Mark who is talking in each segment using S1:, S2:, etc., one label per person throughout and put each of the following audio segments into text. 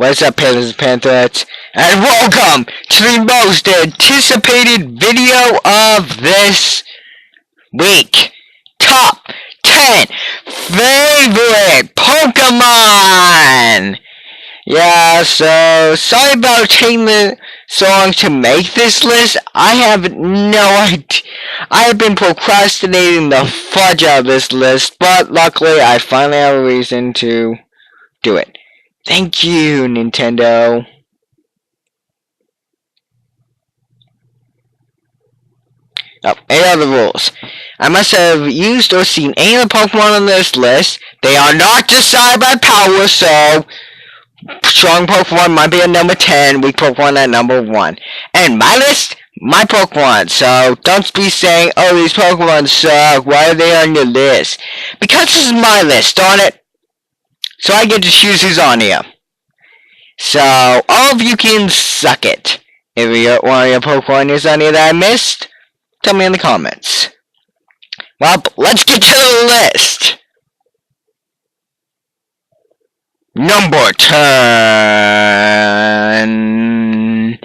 S1: What's up, Panthers and Panthers? And welcome to the most anticipated video of this week. Top 10 favorite Pokemon! Yeah, so sorry about taking the song to make this list. I have no idea. I have been procrastinating the fudge out of this list, but luckily I finally have a reason to do it. Thank you, Nintendo. Oh, any other rules. I must have used or seen any of the Pokemon on this list. They are not decided by power, so strong Pokemon might be at number 10, weak Pokemon at number 1. And my list, my Pokemon, so don't be saying, oh, these Pokemon suck, why are they on your list? Because this is my list, darn it. So I get to choose who's on here. So, all of you can suck it. If one of your Pokemon is on here that I missed, tell me in the comments. Well, let's get to the list. Number 10.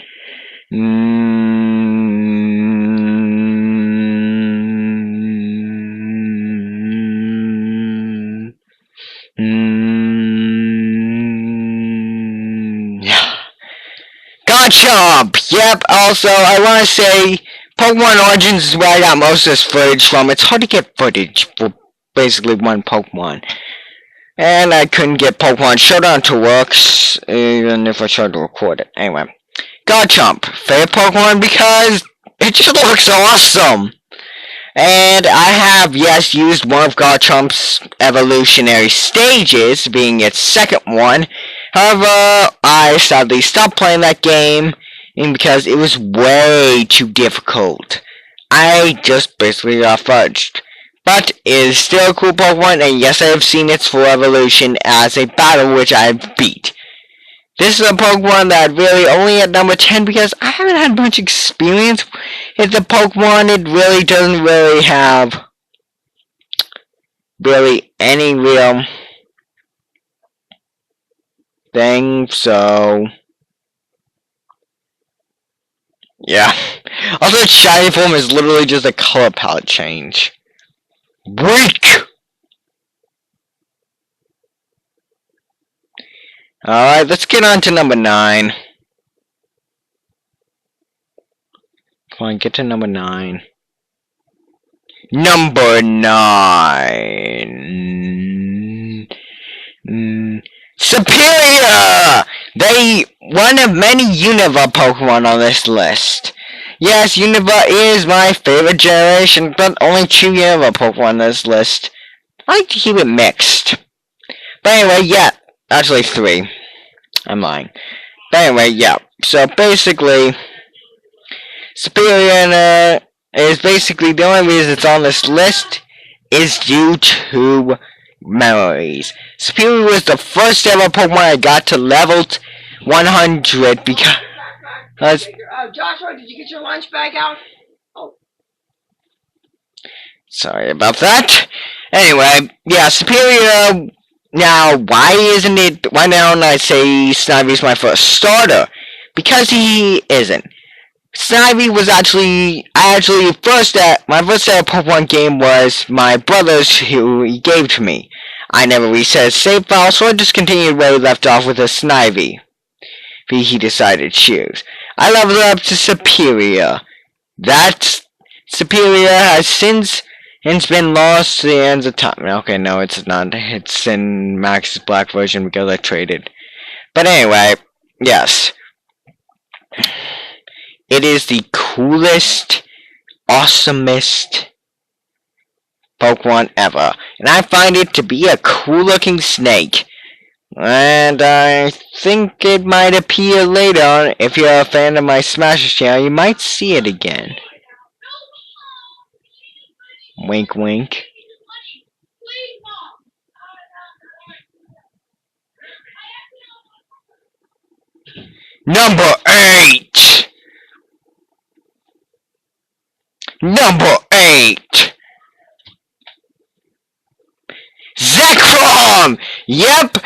S1: Garchomp! Yep, also, I want to say, Pokemon Origins is where I got most of this footage from. It's hard to get footage for basically one Pokemon. And I couldn't get Pokemon Showdown to work, even if I tried to record it. Anyway, Garchomp, favorite Pokemon because it just looks awesome. And I have, yes, used one of Garchomp's evolutionary stages, being its second one. However, I sadly stopped playing that game because it was way too difficult. I just basically got fudged. But it is still a cool Pokemon, and yes, I have seen its full evolution as a battle, which I beat. This is a Pokemon that really only at number 10 because I haven't had much experience with the Pokemon. It really doesn't really have any real thing, so yeah. Also, its shiny form is literally just a color palette change. Weak! Alright, let's get on to number 9. Come on, get to number 9. Number 9. Superior! One of many Unova Pokemon on this list. Yes, Unova is my favorite generation, but only 2 Unova Pokemon on this list. I like to keep it mixed. But anyway, yeah. Actually, 3. I'm lying. But anyway, yeah. So basically, Superior is basically the only reason it's on this list is due to memories. Superior was the first ever Pokemon I got to level 100 because...
S2: Joshua, did you get your lunch bag out? Oh.
S1: Sorry about that. Anyway, yeah, Superior... Now, why don't I say Snivy's my first starter? Because he isn't. Snivy was my first ever Pokemon game was my brother's who he gave to me. I never reset his save file, so I just continued where he left off with a Snivy. He decided to choose. I leveled up to Superior. That Superior has since been lost to the ends of time. Okay, no, it's not. It's in Max's Black version because I traded. But anyway, yes. It is the coolest, awesomest Pokemon ever. And I find it to be a cool looking snake. And I think it might appear later on. If you're a fan of my Smash channel, you might see it again. Wink, wink. Number 8! Number 8! Zekrom! Yep!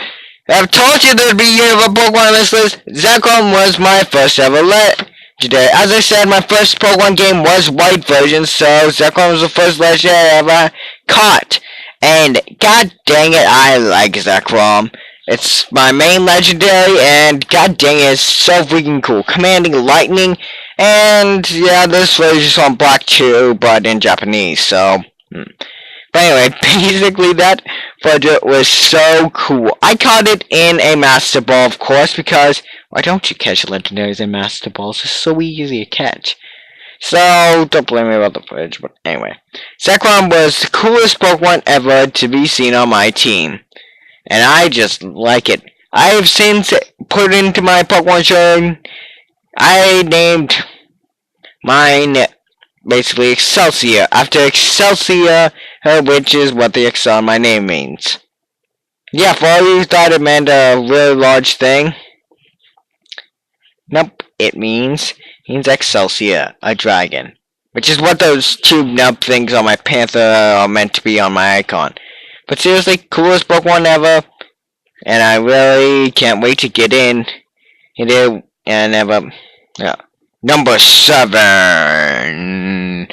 S1: I've told you there'd be Unova Pokemon on this list. Zekrom was my first ever legendary. As I said, my first Pokemon game was white version, so Zekrom was the first legendary I ever caught. And god dang it, I like Zekrom. It's my main legendary, and god dang it, it's so freaking cool. Commanding lightning, and yeah, this version's on black too, but in Japanese, so... But anyway, basically that budget was so cool. I caught it in a Master Ball, of course, because why don't you catch legendaries in Master Balls? It's so easy to catch. So, don't blame me about the footage, but anyway. Zekrom was the coolest Pokemon ever to be seen on my team. And I just like it. I have since put into my Pokemon show, I named mine basically Excelsior, after Excelsior, which is what the X on my name means. Yeah, for all you thought it meant a really large thing, nope, it means Excelsior, a dragon. Which is what those two nub things on my panther are meant to be on my icon. But seriously, coolest Pokemon ever, and I really can't wait to get in it and ever, yeah. Number 7.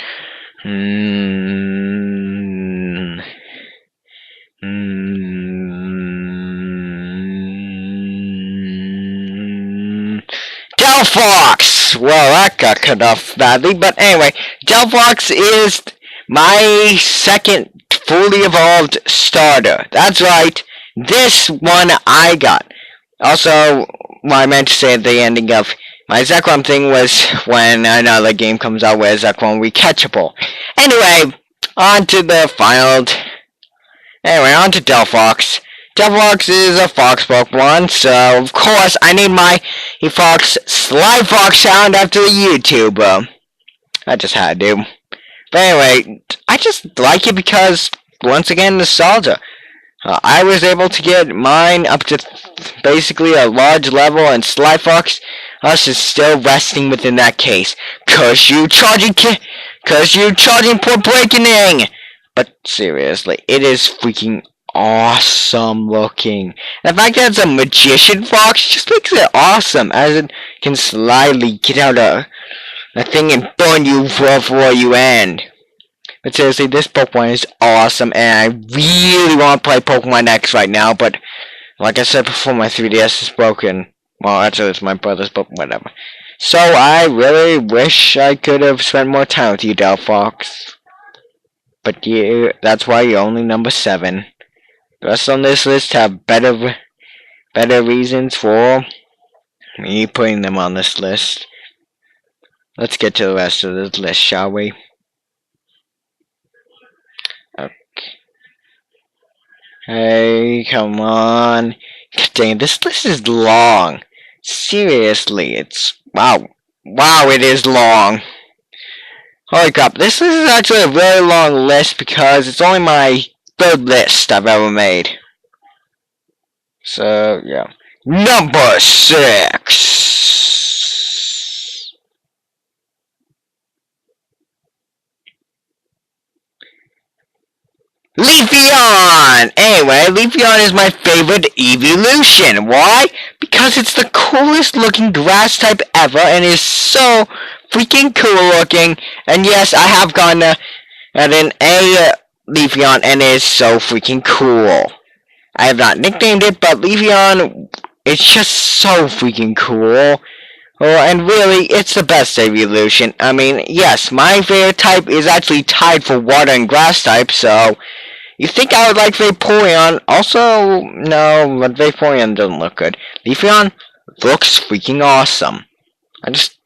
S1: Delphox! Well, that got cut off badly, but anyway, Delphox is my second fully evolved starter. That's right, this one I got. Also, what I meant to say at the ending of my Zekrom thing was when another game comes out where Zekrom will be catchable. Anyway, on to the final... Anyway, on to Delphox. Delphox is a fox Pokemon, so of course I named my fox Slyfox sound after the YouTuber. I just had to. But anyway, I just like it because, once again, nostalgia. I was able to get mine up to basically a large level, and Slyfox us is still resting within that case. Cause you charging poor breaking. But seriously, it is freaking awesome looking. And the fact that it's a magician fox just makes it awesome, as it can slyly get out a thing and burn you before you end. But seriously, this Pokemon is awesome, and I really want to play Pokemon X right now, but like I said before, my 3DS is broken. Well, actually, it's my brother's, but whatever. So, I really wish I could have spent more time with you, Delphox. But that's why you're only number 7. The rest on this list have better reasons for me putting them on this list. Let's get to the rest of this list, shall we? Okay. Hey, come on. Dang, this list is long. Seriously, it's... Wow, it is long. Holy crap, this list is actually a very long list because it's only my 3rd list I've ever made. So, yeah. Number 6! LeVeon! Anyway, LeVeon is my favorite evolution. Why? Because it's the coolest looking grass type ever and is so freaking cool looking. And yes, I have gotten an A LeVeon and it is so freaking cool. I have not nicknamed it, but LeVeon is just so freaking cool. And really, it's the best evolution. I mean, yes, my favorite type is actually tied for water and grass type, so... You think I would like Vaporeon? Also, no, but Vaporeon doesn't look good. LeVeon looks freaking awesome. I just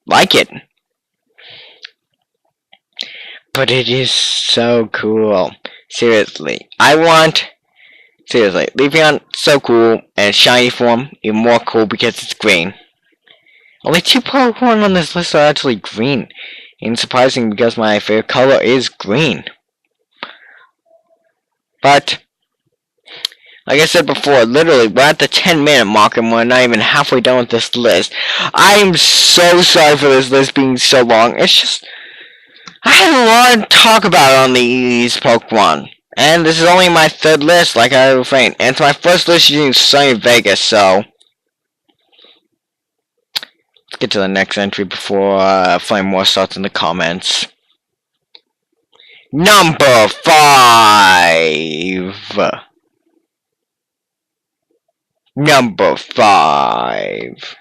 S1: like it. But it is so cool. Seriously, LeVeon, so cool, and shiny form, even more cool because it's green. Only 2 Pokemon on this list are actually green. And surprising because my favorite color is green. But, like I said before, literally, we're at the 10-minute mark and we're not even halfway done with this list. I am so sorry for this list being so long. It's just, I have a lot to talk about on these Pokemon. And this is only my third list, like I refrain. And it's my first list using Sunny Vegas, so let's get to the next entry before Flame War starts in the comments. Number 5. Number 5.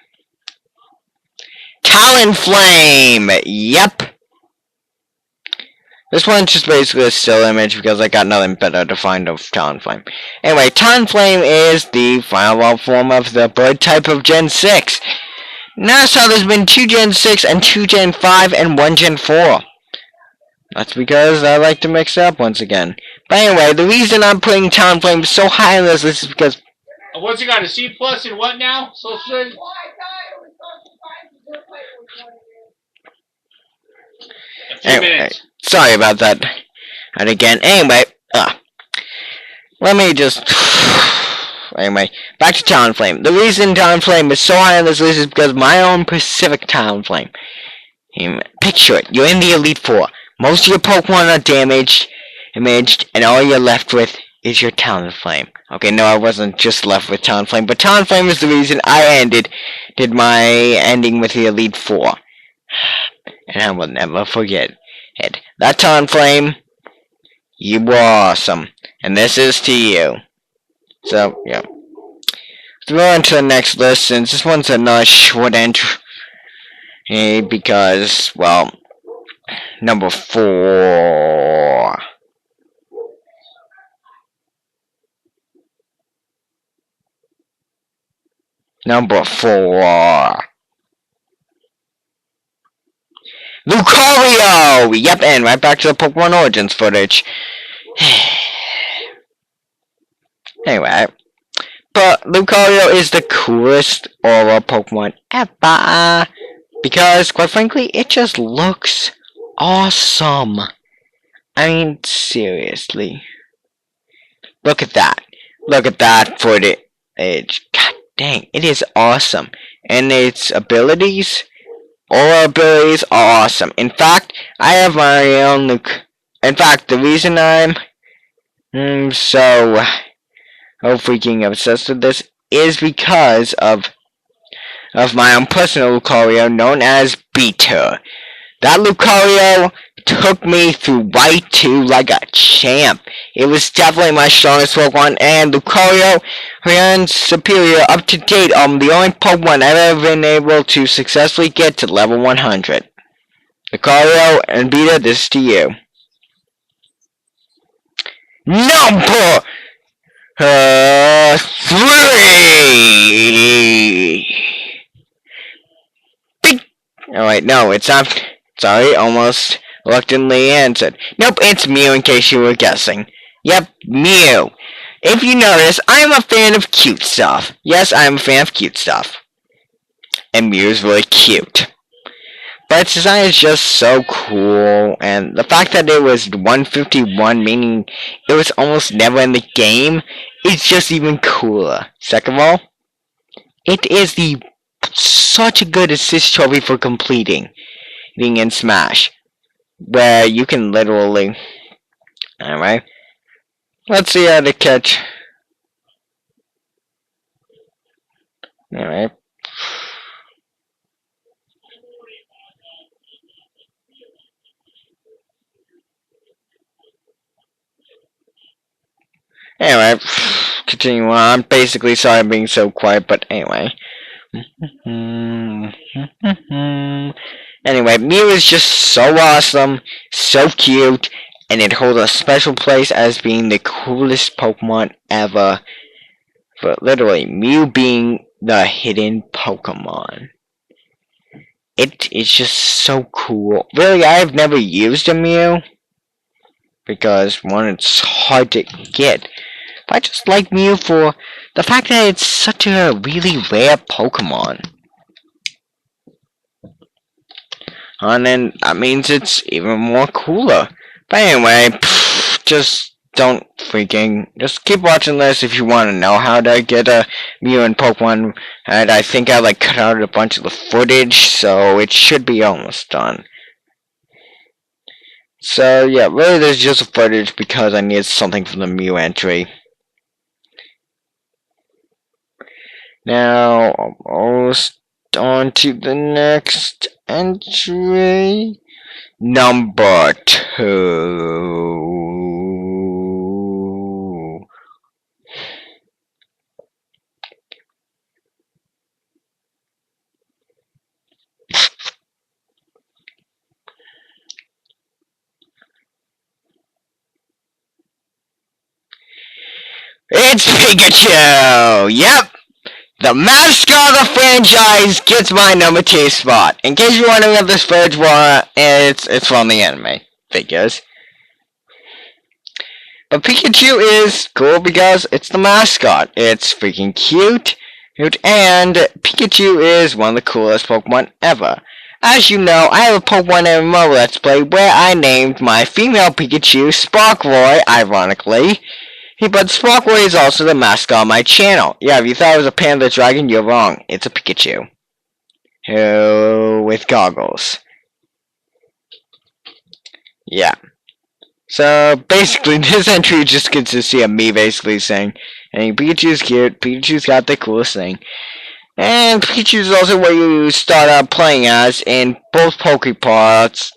S1: Talonflame! Yep. This one's just basically a still image because I got nothing better to find of Talonflame. Anyway, Talonflame is the final form of the bird type of Gen 6. Notice how there's been 2 Gen 6 and 2 Gen 5 and 1 Gen 4. That's because I like to mix it up once again. But anyway, the reason I'm putting Talonflame so high on this list is because...
S3: What's it got, a C plus and what now? So good? A few minutes.
S1: Sorry about that. And again, anyway, let me just... Anyway, back to Talonflame. The reason Talonflame is so high on this list is because my own Pacific Talonflame. Picture it, you're in the Elite Four. Most of your Pokemon are damaged, imaged, and all you're left with is your Talonflame. Okay, no, I wasn't just left with Talonflame, but Talonflame is the reason I did my ending with the Elite Four. And I will never forget it. That Talonflame, you were awesome. And this is to you. So, yeah. Let's move on to the next list, since this one's a nice short entry. Because, well, number 4. Number 4. Lucario! Yep, and right back to the Pokemon Origins footage. Anyway, but Lucario is the coolest Aura Pokemon ever. Because, quite frankly, it just looks awesome. I mean, seriously. Look at that. Look at that footage. God dang, it is awesome. And its abilities, Aura abilities are awesome. In fact, I have my own In fact, the reason I'm so freaking obsessed with this is because of my own personal Lucario known as Beater. That Lucario took me through White 2 like a champ. It was definitely my strongest Pokemon, and Lucario ran superior up to date. The only Pokemon I've ever been able to successfully get to level 100. Lucario and Beater, this is to you. Number 3. Oh wait, no, it's not. Sorry, almost reluctantly answered. Nope, it's Mew in case you were guessing. Yep, Mew. If you notice, I am a fan of cute stuff. Yes, I am a fan of cute stuff. And Mew is really cute. But its design is just so cool, and the fact that it was 151, meaning it was almost never in the game, is just even cooler. Second of all, it is such a good assist trophy for completing in Smash, where you can literally... Alright, let's see how to catch... Alright. Anyway, continue on. Basically, sorry I'm being so quiet, but anyway. Anyway, Mew is just so awesome, so cute, and it holds a special place as being the coolest Pokemon ever. But literally, Mew being the hidden Pokemon. It is just so cool. Really, I have never used a Mew. Because, one, it's hard to get. But I just like Mew for the fact that it's such a really rare Pokemon. And then that means it's even more cooler. But anyway, just don't just keep watching this if you want to know how to get a Mew in Pokemon. And I think I cut out a bunch of the footage, so it should be almost done. So yeah, really there's just a footage because I needed something for the Mew entry. Now I'm almost on to the next entry. Number 2. It's Pikachu! Yep! The mascot of the franchise gets my number 2 spot. In case you're wondering if this footage was, it's from the anime figures. But Pikachu is cool because it's the mascot. It's freaking cute, and Pikachu is one of the coolest Pokemon ever. As you know, I have a Pokemon MMO Let's Play where I named my female Pikachu Sparkroy, ironically. But Sparkroy is also the mascot of my channel. Yeah, if you thought it was a panda dragon, you're wrong. It's a Pikachu. With goggles. Yeah. So, basically, this entry just consists of me basically saying, hey, Pikachu's cute, Pikachu's got the coolest thing. And Pikachu is also what you start out playing as in both Pokeparks,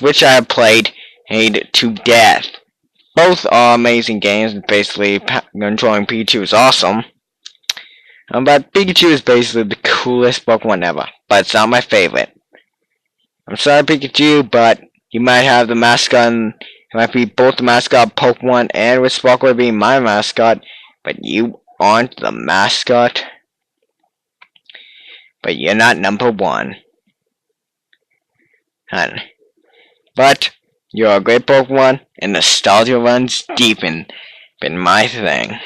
S1: which I have played to death. Both are amazing games, and basically controlling Pikachu is awesome. But Pikachu is basically the coolest Pokemon ever, but it's not my favorite. I'm sorry, Pikachu, but you might have the mascot, it might be both the mascot Pokemon and with Sparkle being my mascot, but you aren't the mascot. But you're not number 1. But you're a great Pokemon, and nostalgia runs deep in my thing.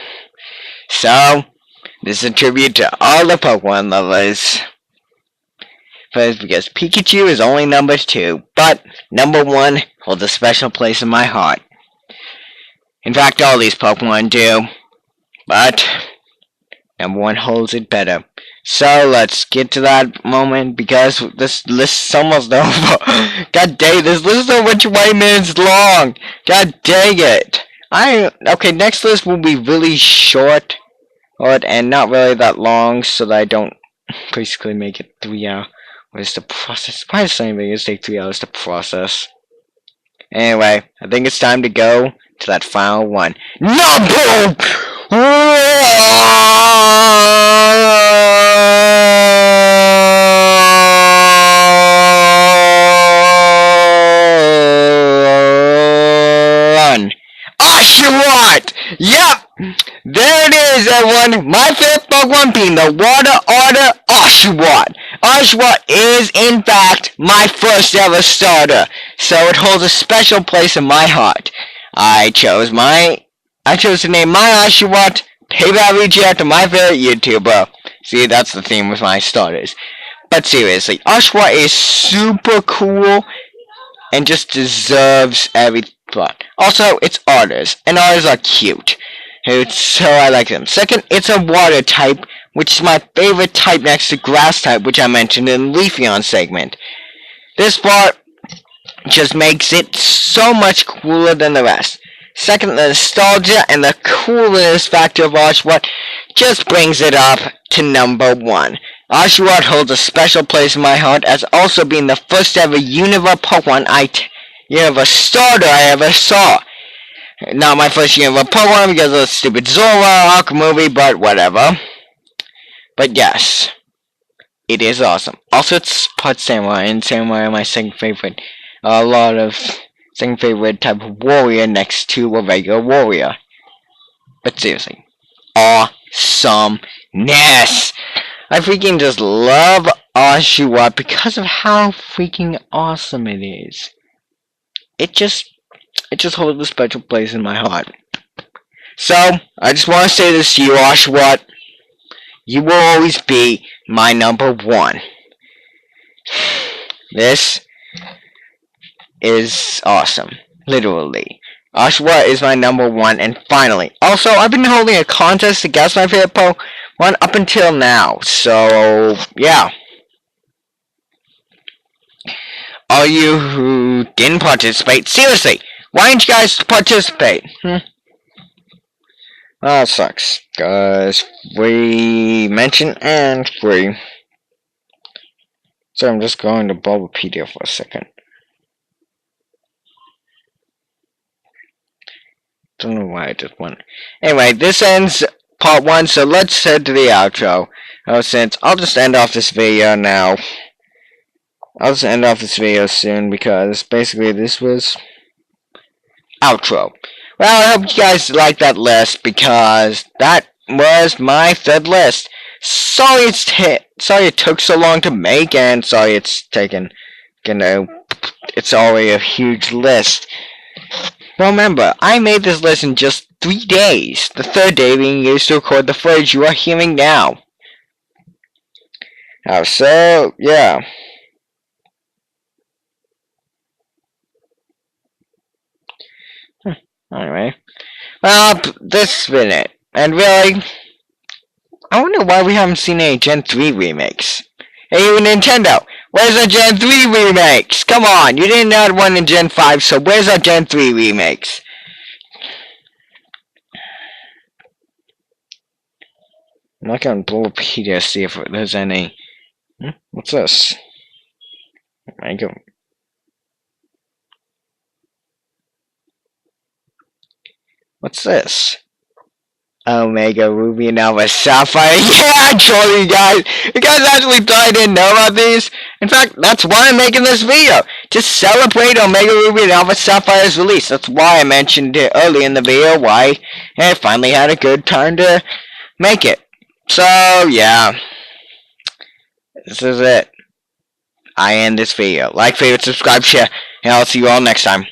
S1: So, this is a tribute to all the Pokemon lovers. First, because Pikachu is only number 2, but number 1 holds a special place in my heart. In fact, all these Pokemon do, but number 1 holds it better. So let's get to that moment because this list is almost over. God dang, this list is over 20 minutes long. God dang it. Okay, next list will be really short and not really that long so that I don't basically make it 3 hours. What is the process? Why does something take 3 hours to process? Anyway, I think it's time to go to that final one. Number 1. Oshawott! Yep! There it is, everyone! My favorite Pokemon being the Water Order Oshawott. Oshawott is, in fact, my first ever starter, so it holds a special place in my heart. I chose to name my Oshawott Payback Reach after my favorite YouTuber. See, that's the theme with my starters. But seriously, Oshawott is super cool and just deserves every thought. Also, it's otters, and otters are cute. So I like them. Second, it's a water type, which is my favorite type next to grass type, which I mentioned in the LeVeon segment. This part just makes it so much cooler than the rest. Second, the nostalgia and the coolness factor of Oshawott just brings it up to number 1. Oshawott holds a special place in my heart as also being the first ever Unova Pokemon Unova starter I ever saw. Not my first Unova Pokemon because of the stupid Zora Arc movie, but whatever. But yes, it is awesome. Also, it's part Samurai, and Samurai are my second favorite. Second favorite type of warrior next to a regular warrior. But seriously, awesomeness! I freaking just love Oshawott because of how freaking awesome it is. It just holds a special place in my heart. So, I just want to say this to you, Oshawott. You will always be my number 1. This is awesome. Literally. Oshawott is my number 1, and finally. Also, I've been holding a contest to guess my favorite Pokemon up until now. So, yeah. all you who didn't participate, seriously, why didn't you guys participate? Oh, it sucks. Guys, free mention and free. So I'm just going to Bulbapedia for a second. Don't know why I just went. Anyway, this ends part 1, so let's head to the outro. Since I'll just end off this video now. I'll just end off this video soon because basically this was outro. Well, I hope you guys like that list because that was my 3rd list. Sorry it took so long to make, and sorry it's taken, it's already a huge list. Remember, I made this list in just 3 days, the 3rd day being used to record the footage you are hearing now. So, yeah. Anyway. Well, this has been it. And really, I wonder why we haven't seen any Gen 3 remakes. Hey, Nintendo, where's the Gen 3 remakes? Come on, you didn't add one in Gen 5, so where's our Gen 3 remakes? I'm not gonna blow Wikipedia to see if there's any. What's this? What's this? Omega Ruby and Alpha Sapphire. Yeah, I told you guys. You guys actually thought I didn't know about these? In fact, that's why I'm making this video. To celebrate Omega Ruby and Alpha Sapphire's release. That's why I mentioned it early in the video. Why I finally had a good time to make it. So, yeah. This is it. I end this video. Like, favorite, subscribe, share, and I'll see you all next time.